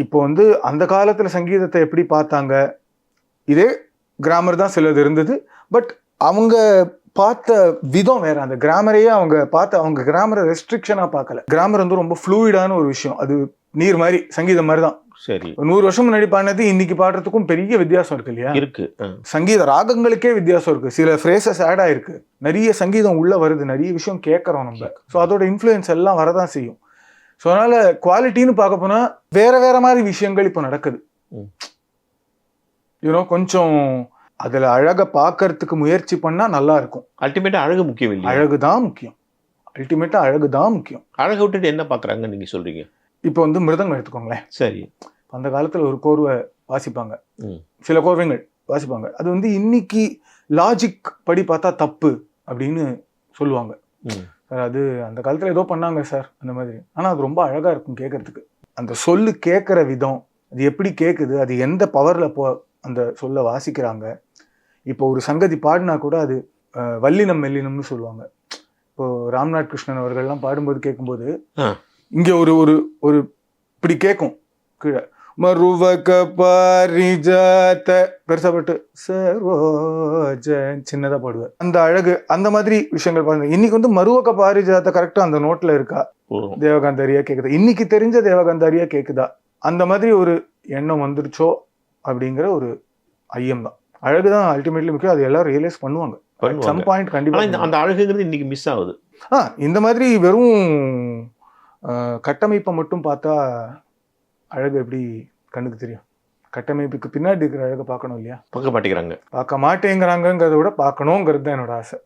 இப்போ வந்து அந்த காலத்துல சங்கீதத்தை எப்படி பார்த்தாங்க, இதே கிராமர் தான் சிலது இருந்தது. பட் அவங்க பார்த்த விதம் வேற. அந்த கிராமரையே அவங்க கிராமரை ரெஸ்ட்ரிக்ஷனா பார்க்கல. கிராமர் வந்து ரொம்ப ஃப்ளூயிடான ஒரு விஷயம். அது நீர் மாதிரி, சங்கீதம் மாதிரி தான். சரி, 100 வருஷம் முன்னாடி பாடினது இன்னைக்கு பாடுறதுக்கும் பெரிய வித்தியாசம் இருக்கு இல்லையா? இருக்கு. சங்கீத ராகங்களுக்கே வித்தியாசம் இருக்கு. சில ஃப்ரேசஸ் ஆட் ஆயிருக்கு. நிறைய சங்கீதம் உள்ள வருது, நிறைய விஷயம் கேட்கறோம் நம்ம. ஸோ அதோட இன்ஃப்ளூயன்ஸ் எல்லாம் வரதான் செய்யும். ஸோ அதனால குவாலிட்டின்னு பார்க்க போனா வேற வேற மாதிரி விஷயங்கள் இப்போ நடக்குது. யூனோ கொஞ்சம் அதுல அழகை பார்க்கறதுக்கு முயற்சி பண்ணா நல்லா இருக்கும். அல்டிமேட்டா அழகு முக்கியம் இல்லை? அழகுதான் முக்கியம். அல்டிமேட்டா அழகுதான் முக்கியம். அழகை விட்டுட்டு என்ன பாக்குறாங்க நீங்க சொல்றீங்க? இப்போ வந்து மிருதங்கம் எடுத்துக்கோங்களேன். சரி, அந்த காலத்துல ஒரு கோர்வை வாசிப்பாங்க, சில கோர்வைகள் வாசிப்பாங்க. அது வந்து இன்னைக்கு லாஜிக் படி பார்த்தா தப்பு அப்படின்னு சொல்லுவாங்க. அது அந்த காலத்துல ஏதோ பண்ணாங்க சார் அந்த மாதிரி. ஆனா அது ரொம்ப அழகா இருக்கும் கேட்கறதுக்கு. அந்த சொல்லு கேட்கிற விதம், அது எப்படி கேட்குது, அது எந்த பவர்ல அந்த சொல்ல வாசிக்கிறாங்க. இப்போ ஒரு சங்கதி பாடினா கூட அது வல்லினம் மெல்லினம்னு சொல்லுவாங்க. இப்போ ராம்நாத் கிருஷ்ணன் அவர்கள்லாம் பாடும்போது கேட்கும்போது இங்க ஒரு ஒரு ஒரு இப்படி கேட்கும். கீழே மருவக பாரிஜாத பெருசாப்பட்டு சரோஜ சின்னதா பாடுவார். அந்த அழகு அந்த மாதிரி விஷயங்கள் பாருங்க. இன்னைக்கு வந்து மருவக பாரிஜாத்த கரெக்டா அந்த நோட்ல இருக்கா, தேவகாந்தாரியா கேக்குதா, இன்னைக்கு தெரிஞ்ச தேவகாந்தாரியா கேக்குதா, அந்த மாதிரி ஒரு எண்ணம் வந்துருச்சோ அப்படிங்கிற ஒரு ஐயம் தான். அழகுதான் அல்டிமேட்லி முக்கியம். அது எல்லாரும் ரியலைஸ் பண்ணுவாங்க. சம் பாயிண்ட் கண்டிப்பா. அந்த அழகுங்கிறது இன்னைக்கு மிஸ் ஆகுது. இந்த மாதிரி வெறும் கட்டமைப்பை மட்டும் பார்த்தா அழகு எப்படி கண்ணுக்கு தெரியும்? கட்டமைப்புக்கு பின்னாடி இருக்கிற அழகை பார்க்கணும் இல்லையா? பார்க்க மாட்டேங்கிறாங்க. பார்க்க மாட்டேங்கிறாங்கிறத விட பார்க்கணுங்கிறது தான் என்னோட ஆசை.